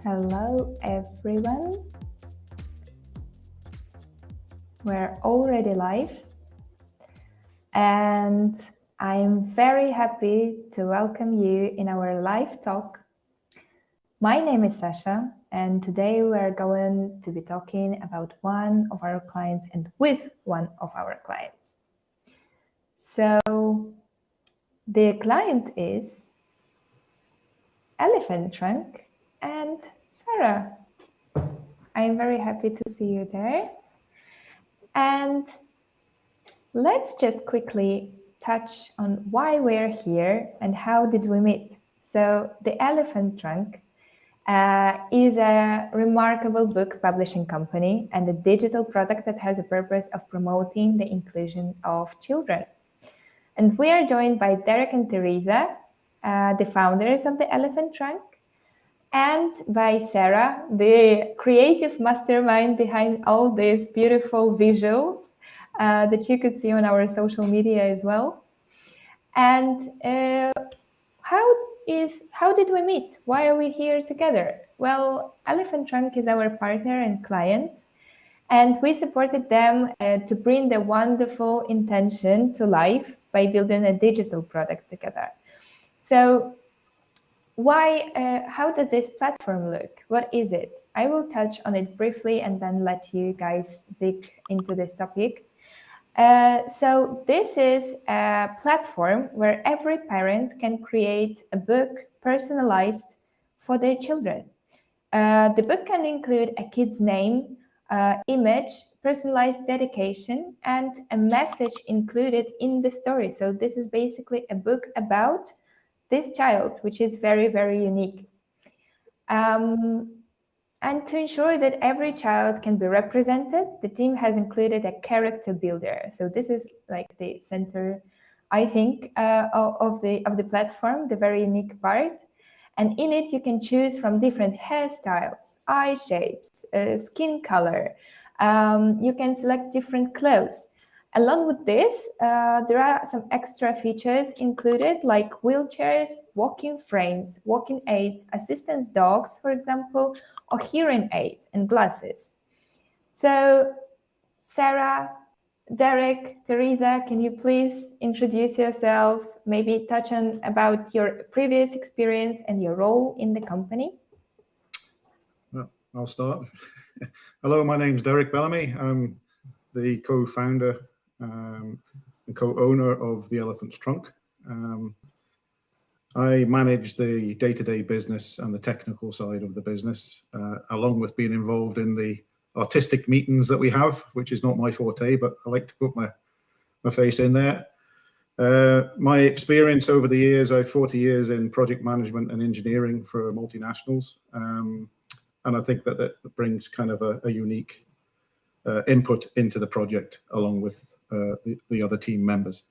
Hello everyone. We're already live and I'm very happy to welcome you in our live talk. My name is Sasha and today we're going to be talking about one of our clients and with one of our clients. So the client is Elephant Trunk and Sarah. I'm very happy to see you there. And let's just quickly touch on why we're here and how did we meet. So the Elephant Trunk is a remarkable book publishing company and a digital product that has a purpose of promoting the inclusion of children. And we are joined by Derek and Teresa, the founders of the Elephant Trunk, and by Sarah, the creative mastermind behind all these beautiful visuals that you could see on our social media as well. And how did we meet? Why are we here together? Well, Elephant Trunk is our partner and client, and we supported them to bring the wonderful intention to life by building a digital product together. So how does this platform look? What is it? I will touch on it briefly and then let you guys dig into this topic. So this is a platform where every parent can create a book personalized for their children. The book can include a kid's name, image, personalized dedication, and a message included in the story. So this is basically a book about this child, which is very, very unique. And to ensure that every child can be represented, the team has included a character builder. So this is like the center, I think, of the platform, the very unique part. And in it, you can choose from different hairstyles, eye shapes, skin color. You can select different clothes. Along with this, there are some extra features included like wheelchairs, walking frames, walking aids, assistance dogs, for example, or hearing aids and glasses. So Sarah, Derek, Teresa, can you please introduce yourselves, maybe touch on about your previous experience and your role in the company? Well, I'll start. Hello, my name's Derek Bellamy. I'm the co-founder and co-owner of the Elephant's Trunk. I manage the day-to-day business and the technical side of the business, along with being involved in the artistic meetings that we have, which is not my forte, but I like to put my face in there. My experience over the years, I have 40 years in project management and engineering for multinationals. And I think that brings kind of a unique input into the project along with the other team members.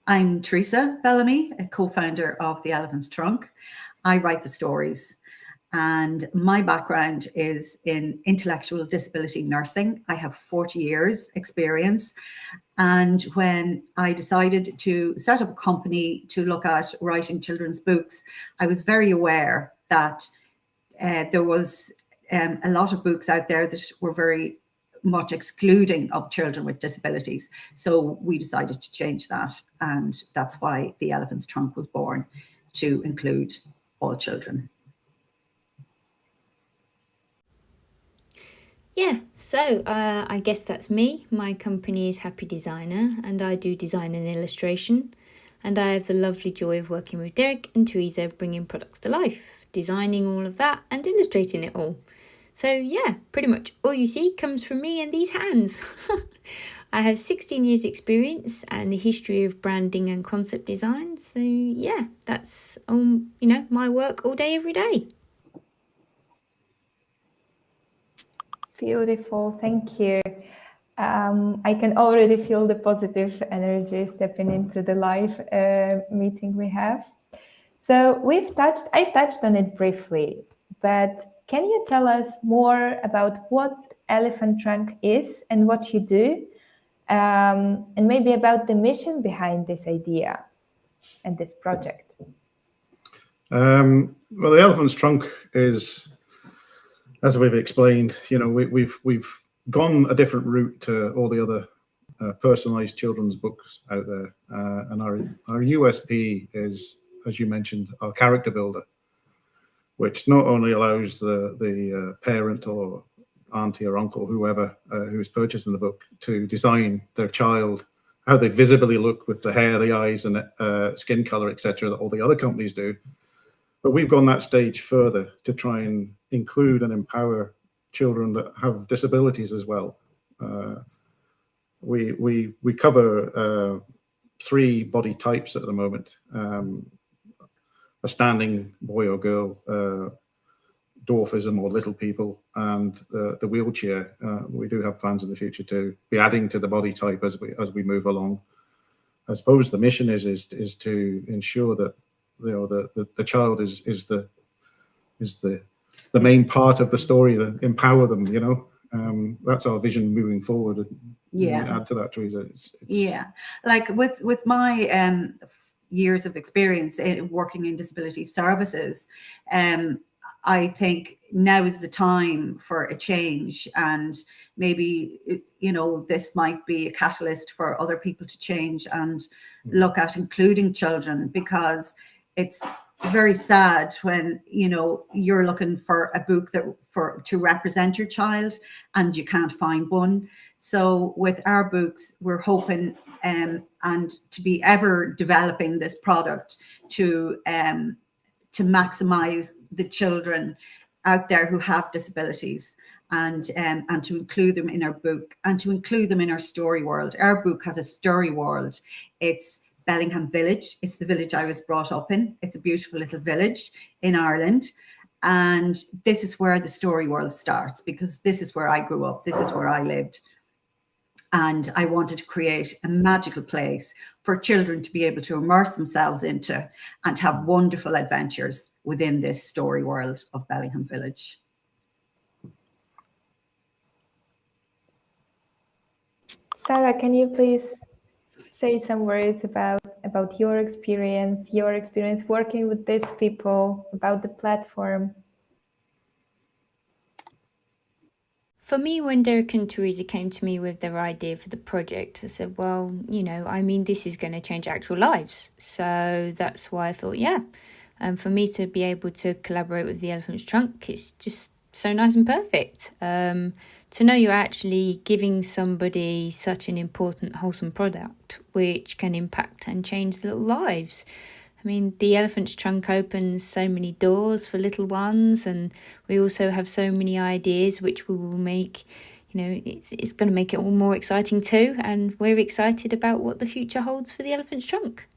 I'm Teresa Bellamy, a co-founder of the Elephant's Trunk. I write the stories and my background is in intellectual disability nursing. I have 40 years experience. And when I decided to set up a company to look at writing children's books, I was very aware that there was a lot of books out there that were very much excluding of children with disabilities. So we decided to change that. And that's why the Elephant's Trunk was born, to include all children. Yeah, so I guess that's me. My company is Happy Designer and I do design and illustration. And I have the lovely joy of working with Derek and Teresa, bringing products to life, designing all of that and illustrating it all. So yeah, pretty much all you see comes from me and these hands. I have 16 years experience and a history of branding and concept design. So yeah, that's my work all day, every day. Beautiful, thank you. I can already feel the positive energy stepping into the live meeting we have. So I've touched on it briefly, but can you tell us more about what Elephant Trunk is and what you do, and maybe about the mission behind this idea and this project? Well, the elephant's trunk is, as we've explained, we've gone a different route to all the other personalized children's books out there, and our USP is, as you mentioned, our character builder, which not only allows the parent or auntie or uncle, whoever who's purchasing the book, to design their child how they visibly look with the hair, the eyes, and skin color, etc., that all the other companies do. But we've gone that stage further to try and include and empower children that have disabilities as well. We cover 3 body types at the moment: a standing boy or girl, dwarfism or little people, and the wheelchair. We do have plans in the future to be adding to the body type as we move along. I suppose the mission is to ensure that the child is the main part of the story, to empower them. That's our vision moving forward. Yeah. Add to that, Teresa. Yeah, like with my years of experience in working in disability services, I think now is the time for a change, and maybe this might be a catalyst for other people to change and look at including children, because it's very sad when you're looking for a book to represent your child and you can't find one. So with our books, we're hoping and to be ever developing this product to maximize the children out there who have disabilities, and to include them in our book and to include them in our story world. Our book has a story world. It's Bellingham Village. It's the village I was brought up in. It's a beautiful little village in Ireland. And this is where the story world starts, because this is where I grew up. This is where I lived. And I wanted to create a magical place for children to be able to immerse themselves into and have wonderful adventures within this story world of Bellingham Village. Sarah, can you please say some words about your experience working with these people, about the platform? For me, when Derek and Teresa came to me with their idea for the project, I said, well, this is going to change actual lives. So that's why I thought, for me to be able to collaborate with the Elephant's Trunk, it's just so nice and perfect. To know you're actually giving somebody such an important, wholesome product, which can impact and change little lives. I mean, the Elephant's Trunk opens so many doors for little ones, and we also have so many ideas which we will make, it's going to make it all more exciting too. And we're excited about what the future holds for the Elephant's Trunk.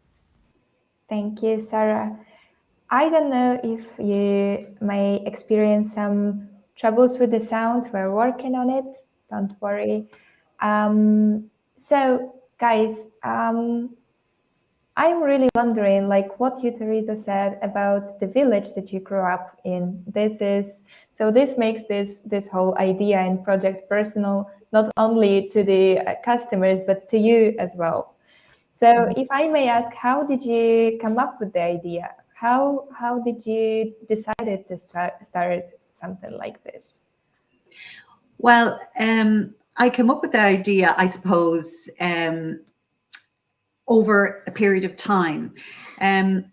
Thank you, Sarah. I don't know if you may experience some troubles with the sound. We're working on it. Don't worry. So, guys, I'm really wondering, what you, Teresa, said about the village that you grew up in. This makes this whole idea and project personal, not only to the customers, but to you as well. So if I may ask, how did you come up with the idea? How did you decide to start something like this? Well, I came up with the idea, I suppose, over a period of time. When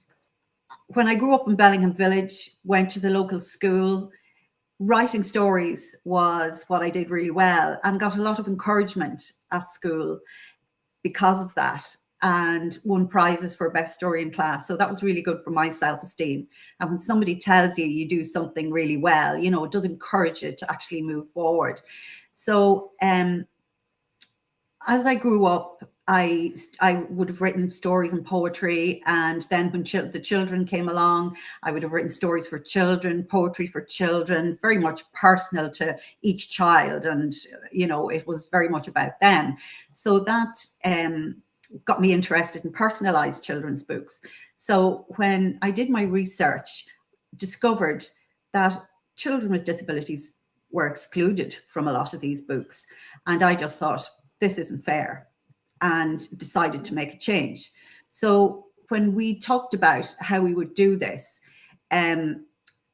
I grew up in Bellingham Village, went to the local school, writing stories was what I did really well, and got a lot of encouragement at school because of that, and won prizes for best story in class. So that was really good for my self-esteem. And when somebody tells you you do something really well, it does encourage you to actually move forward. So as I grew up, I would have written stories and poetry, and then when the children came along, I would have written stories for children, poetry for children, very much personal to each child, and it was very much about them. So that got me interested in personalized children's books. So when I did my research, discovered that children with disabilities were excluded from a lot of these books, and I just thought, this isn't fair, and decided to make a change. So when we talked about how we would do this,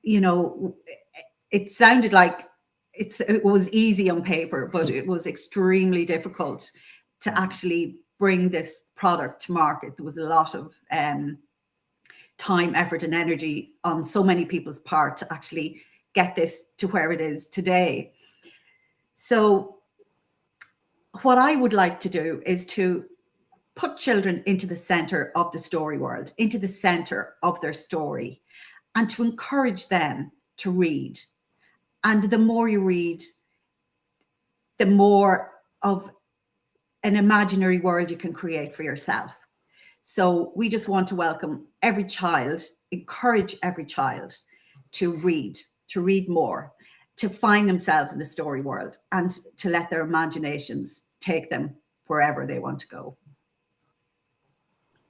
you know, it sounded like it was easy on paper, but it was extremely difficult to actually bring this product to market. There was a lot of time, effort, and energy on so many people's part to actually get this to where it is today. So what I would like to do is to put children into the center of the story world, into the center of their story, and to encourage them to read. And the more you read, the more of an imaginary world you can create for yourself. So we just want to welcome every child, encourage every child to read more, to find themselves in the story world, and to let their imaginations take them wherever they want to go.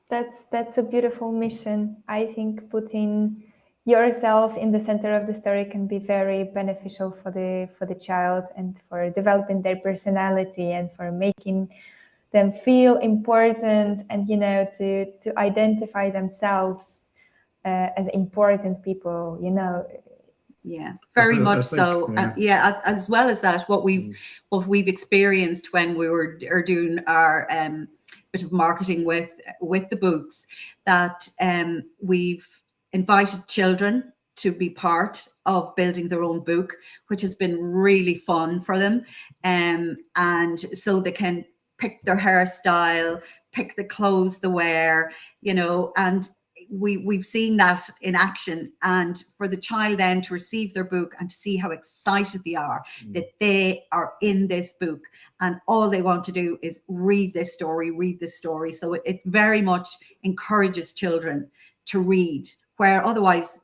That's a beautiful mission. I think putting yourself in the center of the story can be very beneficial for the child, and for developing their personality, and for making them feel important, and to identify themselves as important people. Yeah, very much so. Yeah, as well as that, what we've experienced when we were doing our bit of marketing with the books, that we've invited children to be part of building their own book, which has been really fun for them, and so they can pick their hairstyle, pick the clothes they wear, and we've seen that in action. And for the child then to receive their book and to see how excited they are that they are in this book, and all they want to do is read this story. So it very much encourages children to read, where otherwise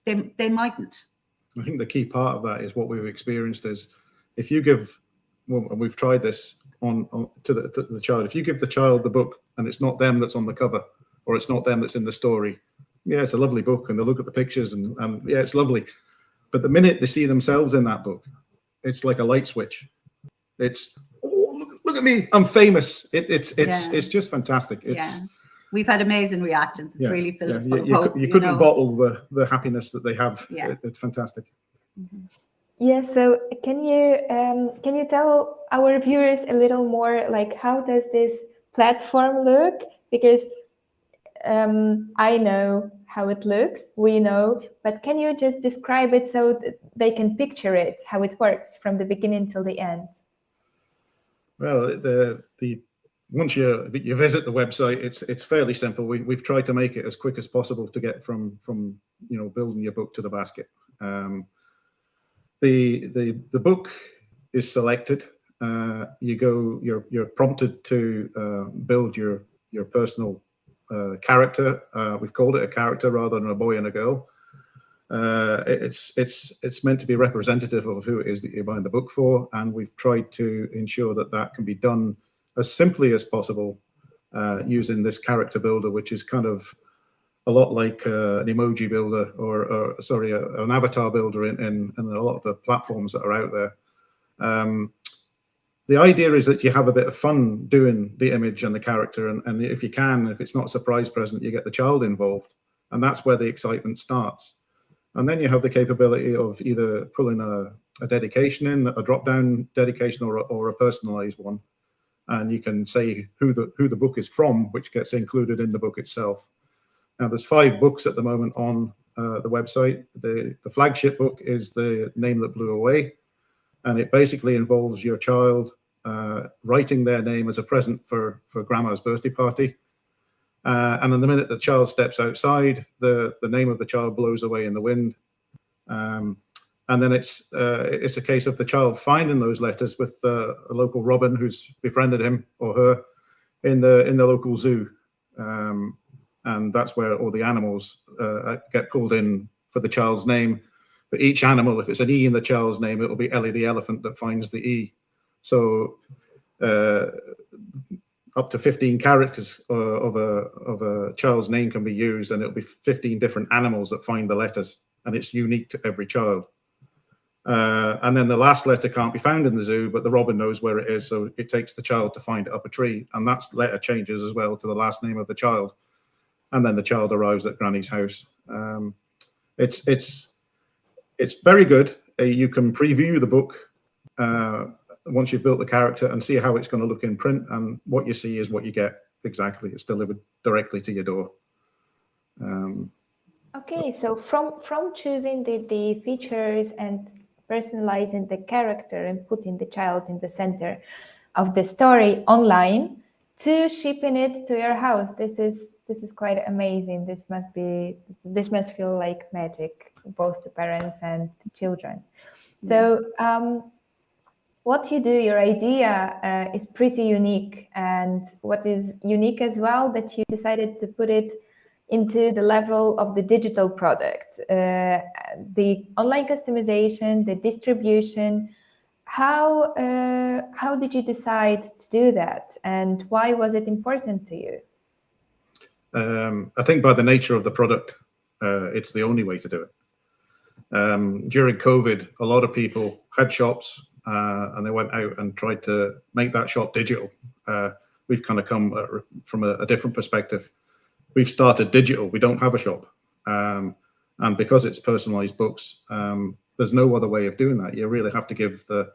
they mightn't. I think the key part of that is what we've experienced is, if you give, well, and we've tried this to the child, if you give the child the book and it's not them that's on the cover, or it's not them that's in the story, yeah, it's a lovely book, and they look at the pictures and yeah, it's lovely. But the minute they see themselves in that book, it's like a light switch. It's, oh, look at me, I'm famous. It's just fantastic. We've had amazing reactions. It's really filled us full of hope. You couldn't bottle the happiness that they have. Yeah. It's fantastic. Mm-hmm. Yeah. So can you tell our viewers a little more, like, how does this platform look? Because I know how it looks, we know, but can you just describe it so that they can picture it, how it works from the beginning till the end? Well, once you visit the website, it's fairly simple. We've tried to make it as quick as possible to get from building your book to the basket. The book is selected. You're prompted to build your personal character. We've called it a character rather than a boy and a girl. It's meant to be representative of who it is that you're buying the book for, and we've tried to ensure that can be done as simply as possible using this character builder, which is kind of a lot like an emoji builder, or an avatar builder in a lot of the platforms that are out there. The idea is that you have a bit of fun doing the image and the character, and if it's not a surprise present, you get the child involved, and that's where the excitement starts. And then you have the capability of either pulling a dedication in, a drop-down dedication, or a personalized one, and you can say who the book is from, which gets included in the book itself. Now, there's 5 books at the moment on the website. The flagship book is The Name That Blew Away, and it basically involves your child writing their name as a present for grandma's birthday party. And then the minute the child steps outside, the name of the child blows away in the wind. And then it's a case of the child finding those letters with a local robin who's befriended him or her in the local zoo. And that's where all the animals get pulled in for the child's name. But each animal, if it's an E in the child's name, it'll be Ellie the elephant that finds the E. So up to 15 characters of a child's name can be used, and it'll be 15 different animals that find the letters, and it's unique to every child. And then the last letter can't be found in the zoo, but the robin knows where it is, so it takes the child to find it up a tree, and that letter changes as well to the last name of the child. And then the child arrives at Granny's house. It's very good. You can preview the book once you've built the character and see how it's going to look in print, and what you see is what you get exactly. It's delivered directly to your door. Okay, so from choosing the features and personalizing the character and putting the child in the center of the story online to shipping it to your house, this is quite amazing. This must feel like magic, both to parents and to children. So what you do, your idea is pretty unique, and what is unique as well, that you decided to put it into the level of the digital product, the online customization, the distribution. How did you decide to do that, and why was it important to you? I think by the nature of the product, it's the only way to do it. During COVID, a lot of people had shops and they went out and tried to make that shop digital. We've kind of come from a different perspective. We've started digital. We don't have a shop. And because it's personalized books, there's no other way of doing that. You really have to give the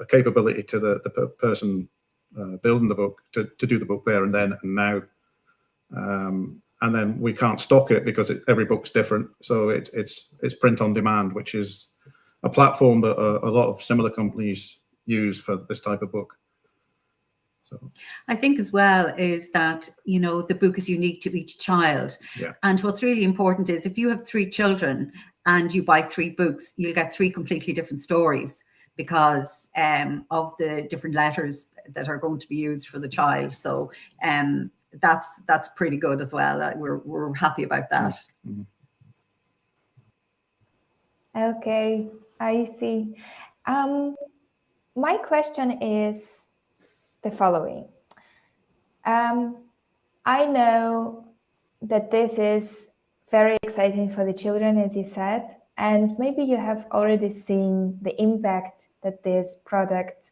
capability to the person building the book to do the book there and then and now. And then we can't stock it because every book's different. So it's print on demand, which is a platform that a lot of similar companies use for this type of book. So I think as well is that, you know, the book is unique to each child. Yeah. And what's really important is if you have 3 children and you buy 3 books, you'll get 3 completely different stories because of the different letters that are going to be used for the child. So that's pretty good as well. We're happy about that. Mm-hmm. Okay, I see. My question is the following. I know that this is very exciting for the children, as you said, and maybe you have already seen the impact that this product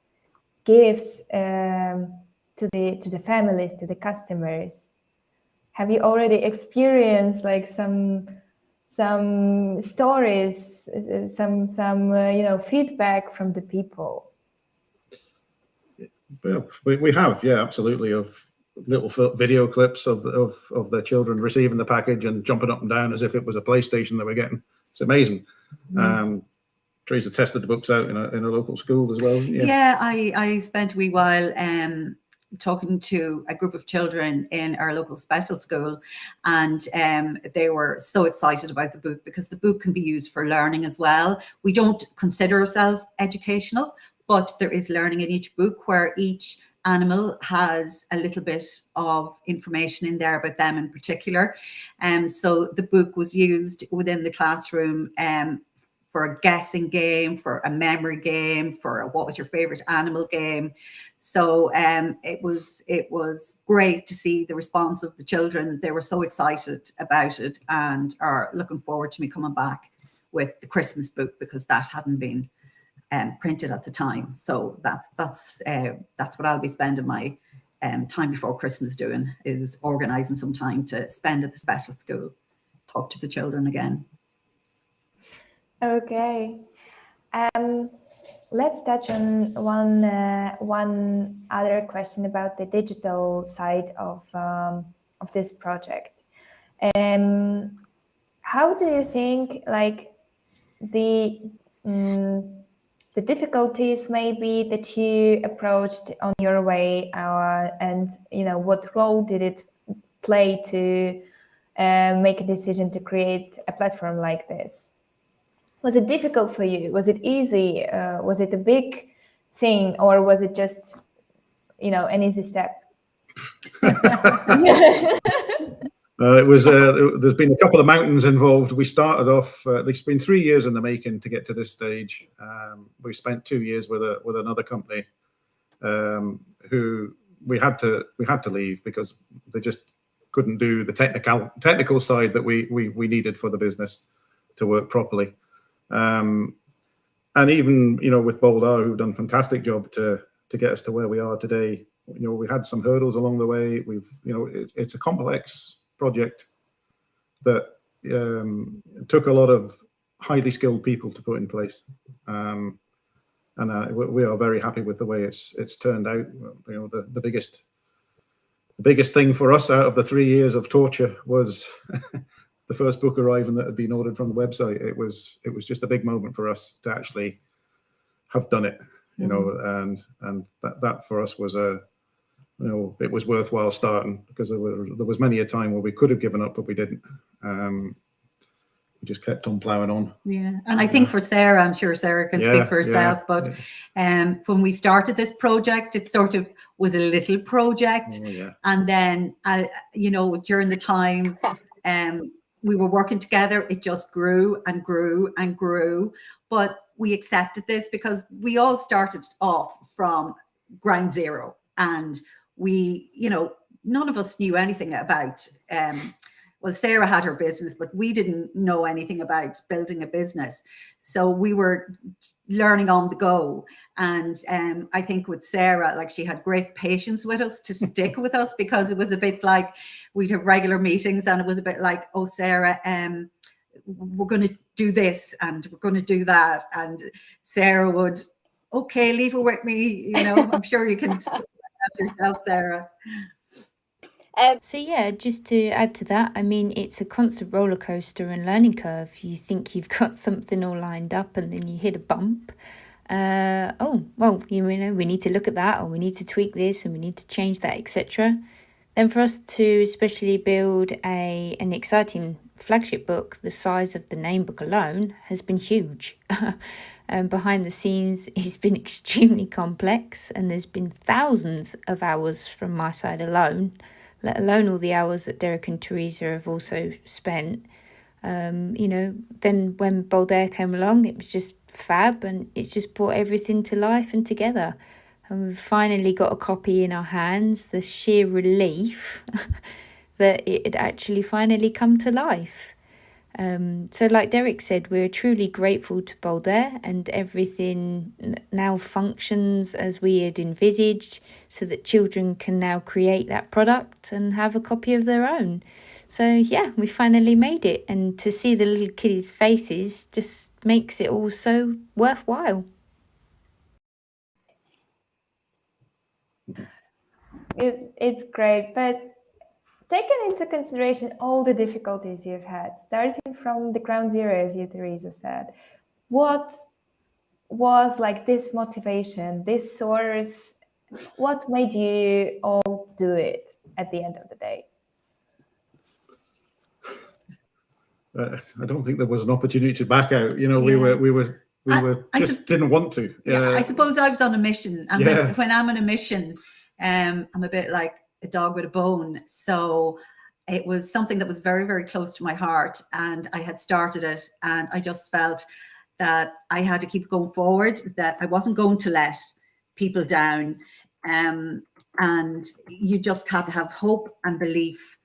gives to the families, to the customers. Have you already experienced like some stories, some feedback from the people? Well, we have, yeah, absolutely, of little video clips of the children receiving the package and jumping up and down as if it was a PlayStation that we're getting. It's amazing. Teresa tested the books out in a local school as well. Yeah, I spent a wee while talking to a group of children in our local special school, and they were so excited about the book because the book can be used for learning as well. We don't consider ourselves educational, but there is learning in each book where each animal has a little bit of information in there about them in particular. So the book was used within the classroom for a guessing game, for a memory game, for a what was your favorite animal game. So it was great to see the response of the children. They were so excited about it and are looking forward to me coming back with the Christmas book because that hadn't been printed at the time. So that's what I'll be spending my time before Christmas doing, is organising some time to spend at the special school, talk to the children again. Okay. Let's touch on one other question about the digital side of this project. How do you think, like, the difficulties maybe that you approached on your way, and what role did it play to make a decision to create a platform like this? Was it difficult for you? Was it easy? Was it a big thing, or was it just, an easy step? It was. There's been a couple of mountains involved. We started off. It's been 3 years in the making to get to this stage. We spent 2 years with another company, who we had to leave because they just couldn't do the technical side that we needed for the business to work properly. And even with Boldare, who've done a fantastic job to get us to where we are today. We had some hurdles along the way. It's a complex project that took a lot of highly skilled people to put in place. And we are very happy with the way it's turned out. You know, the biggest thing for us out of the 3 years of torture was the first book arriving that had been ordered from the website. It was just a big moment for us to actually have done it, you know, and that for us was it was worthwhile starting, because there was many a time where we could have given up, but we didn't. We just kept on plowing on. Yeah, and I think for Sarah, I'm sure Sarah can speak for herself, but when we started this project, it sort of was a little project. And then, you know, during the time we were working together, it just grew and grew and grew. But we accepted this because we all started off from ground zero, and we, you know, none of us knew anything about well, Sarah had her business, but we didn't know anything about building a business. So we were learning on the go. And I think with Sarah, like, she had great patience with us to stick with us, because it was a bit like we'd have regular meetings and it was a bit like, oh, Sarah, we're going to do this and we're going to do that. And Sarah would, okay, leave it with me. You know, I'm sure you can help yourself, Sarah. So yeah, just to add to that, I mean, it's a constant roller coaster and learning curve. You think you've got something all lined up and then you hit a bump. Oh, well, you know, we need to look at that, or we need to tweak this and we need to change that, etc. Then for us to especially build an exciting flagship book the size of the name book alone has been huge. Behind the scenes, it's been extremely complex, and there's been thousands of hours from my side alone, let alone all the hours that Derek and Teresa have also spent. You know, then when Boldare came along, it was just fab, and it's just brought everything to life and together. And we've finally got a copy in our hands. The sheer relief that it had actually finally come to life. So like Derek said, we're truly grateful to Boldare, and everything now functions as we had envisaged, so that children can now create that product and have a copy of their own. So yeah, we finally made it, and to see the little kiddies' faces just makes it all so worthwhile. It's great, but taking into consideration all the difficulties you've had, starting from the ground zero, as you, Teresa, said, what was like this motivation, this source? What made you all do it at the end of the day? I don't think there was an opportunity to back out. You know, we were didn't want to. I suppose I was on a mission, and when I'm on a mission, I'm a bit like a dog with a bone. So it was something that was very, very close to my heart, and I had started it, and I just felt that I had to keep going forward, that I wasn't going to let people down. And you just had to have hope and belief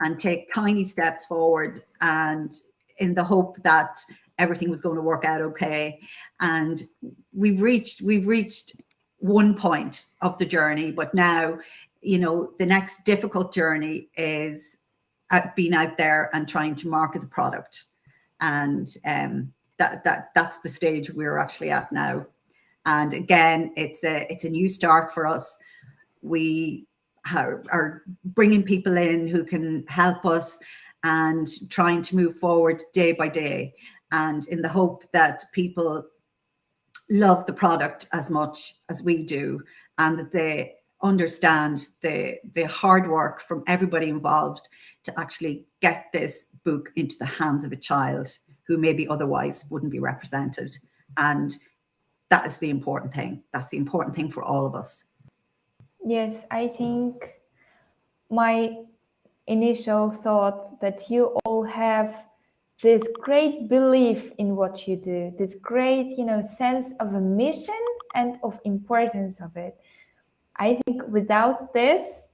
and take tiny steps forward, and in the hope that everything was going to work out okay. And we've reached one point of the journey, but now, you know, the next difficult journey is being out there and trying to market the product. And that's the stage we're actually at now. And again, it's a new start for us. We are bringing people in who can help us and trying to move forward day by day, and in the hope that people love the product as much as we do, and that they understand the hard work from everybody involved to actually get this book into the hands of a child who maybe otherwise wouldn't be represented. And that is the important thing. That's the important thing for all of us. Yes, I think my initial thought that you all have this great belief in what you do, this great, sense of a mission and of importance of it. I think without this,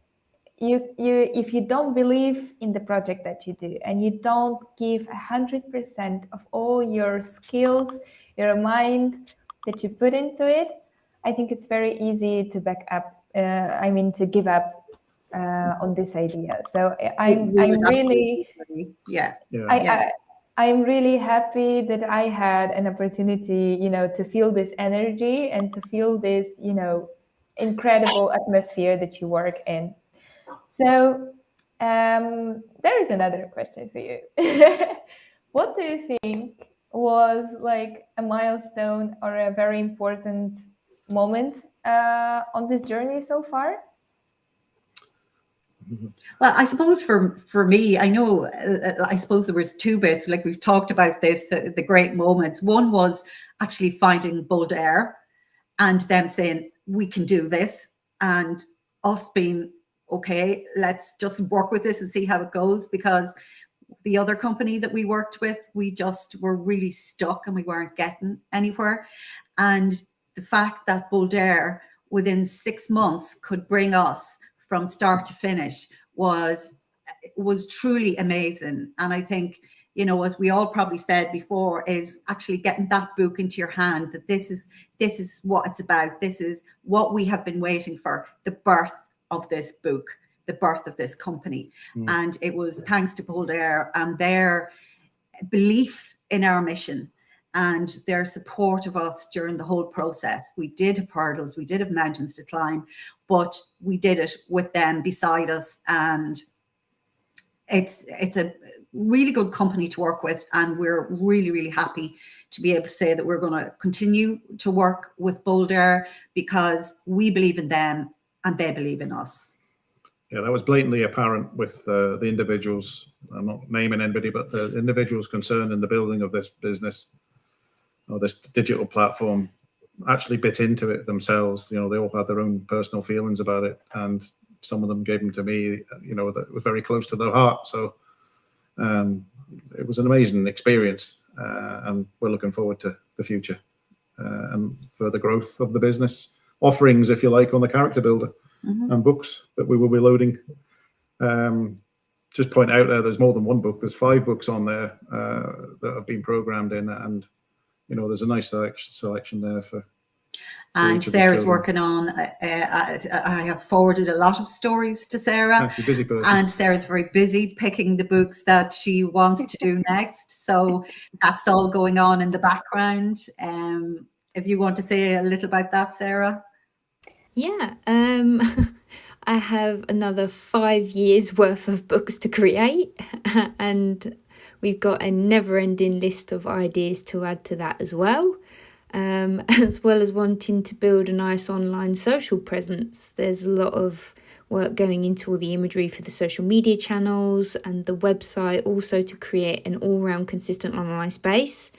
if you don't believe in the project that you do, and you don't give 100% of all your skills, your mind that you put into it, I think it's very easy to back up. To give up. on this idea. So I'm really, I'm really happy that I had an opportunity, to feel this energy and to feel this, incredible atmosphere that you work in. So there is another question for you. What do you think was like a milestone or a very important moment on this journey so far? Well, I suppose for me, I know, I suppose there was two bits, like we've talked about this, the great moments. One was actually finding Boldare and them saying, we can do this, and us being, okay, let's just work with this and see how it goes, because the other company that we worked with, we just were really stuck and we weren't getting anywhere. And the fact that Boldare within 6 months could bring us from start to finish was truly amazing. And I think, as we all probably said before, is actually getting that book into your hand, that this is what it's about. This is what we have been waiting for, the birth of this book, the birth of this company. And it was thanks to Boldare and their belief in our mission and their support of us during the whole process. We did have hurdles, we did have mountains to climb, but we did it with them beside us. And it's a really good company to work with, and we're really, really happy to be able to say that we're going to continue to work with Boldare because we believe in them and they believe in us. Yeah, that was blatantly apparent with the individuals. I'm not naming anybody, but the individuals concerned in the building of this business or this digital platform actually bit into it themselves. They all had their own personal feelings about it, and some of them gave them to me, that were very close to their heart. So it was an amazing experience, and we're looking forward to the future and further growth of the business offerings, if you like, on the character builder. And books that we will be loading. Just point out there's more than one book. There's 5 books on there that have been programmed in, and there's a nice selection there for. And Sarah's working on. I have forwarded a lot of stories to Sarah. She's a busy person. And Sarah's very busy picking the books that she wants to do next. So that's all going on in the background. If you want to say a little about that, Sarah. Yeah, I have another 5 years worth of books to create, and we've got a never-ending list of ideas to add to that as well as wanting to build a nice online social presence. There's a lot of work going into all the imagery for the social media channels and the website, also to create an all-round consistent online space.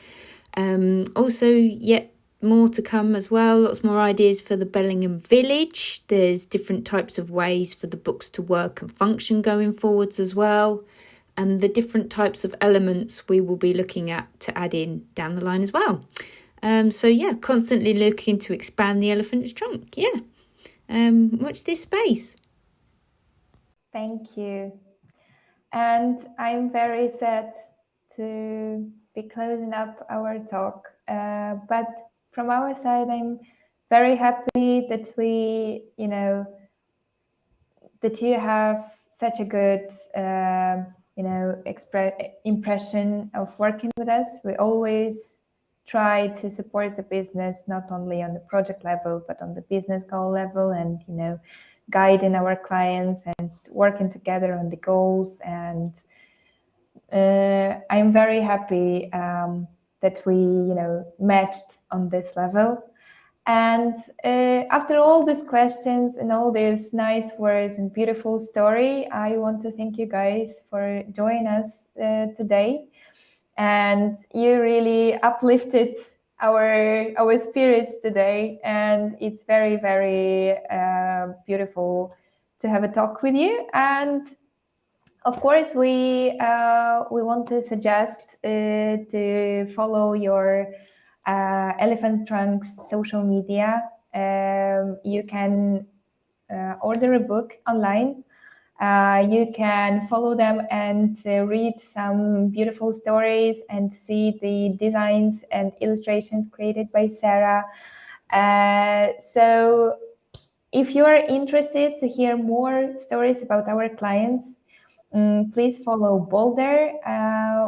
Also, yet more to come as well, lots more ideas for the Bellingham Village. There's different types of ways for the books to work and function going forwards as well, and the different types of elements we will be looking at to add in down the line as well. So yeah, constantly looking to expand the elephant's trunk. Watch this space. Thank you. And I'm very sad to be closing up our talk, but from our side, I'm very happy that that you have such a good, impression of working with us. We always try to support the business, not only on the project level, but on the business goal level, and, guiding our clients and working together on the goals. And I'm very happy that we, matched on this level. And after all these questions and all these nice words and beautiful story, I want to thank you guys for joining us today. And you really uplifted our spirits today. And it's very, very beautiful to have a talk with you. And of course, we want to suggest to follow your Elephant Trunk's social media. You can order a book online. You can follow them and read some beautiful stories and see the designs and illustrations created by Sarah. So if you are interested to hear more stories about our clients, please follow Boldare.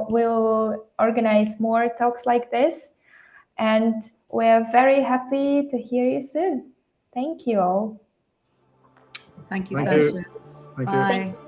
We'll organize more talks like this, and we're very happy to hear you soon. Thank you all. Thank you, Thank you. Sasha. Thank you. Bye. Thanks.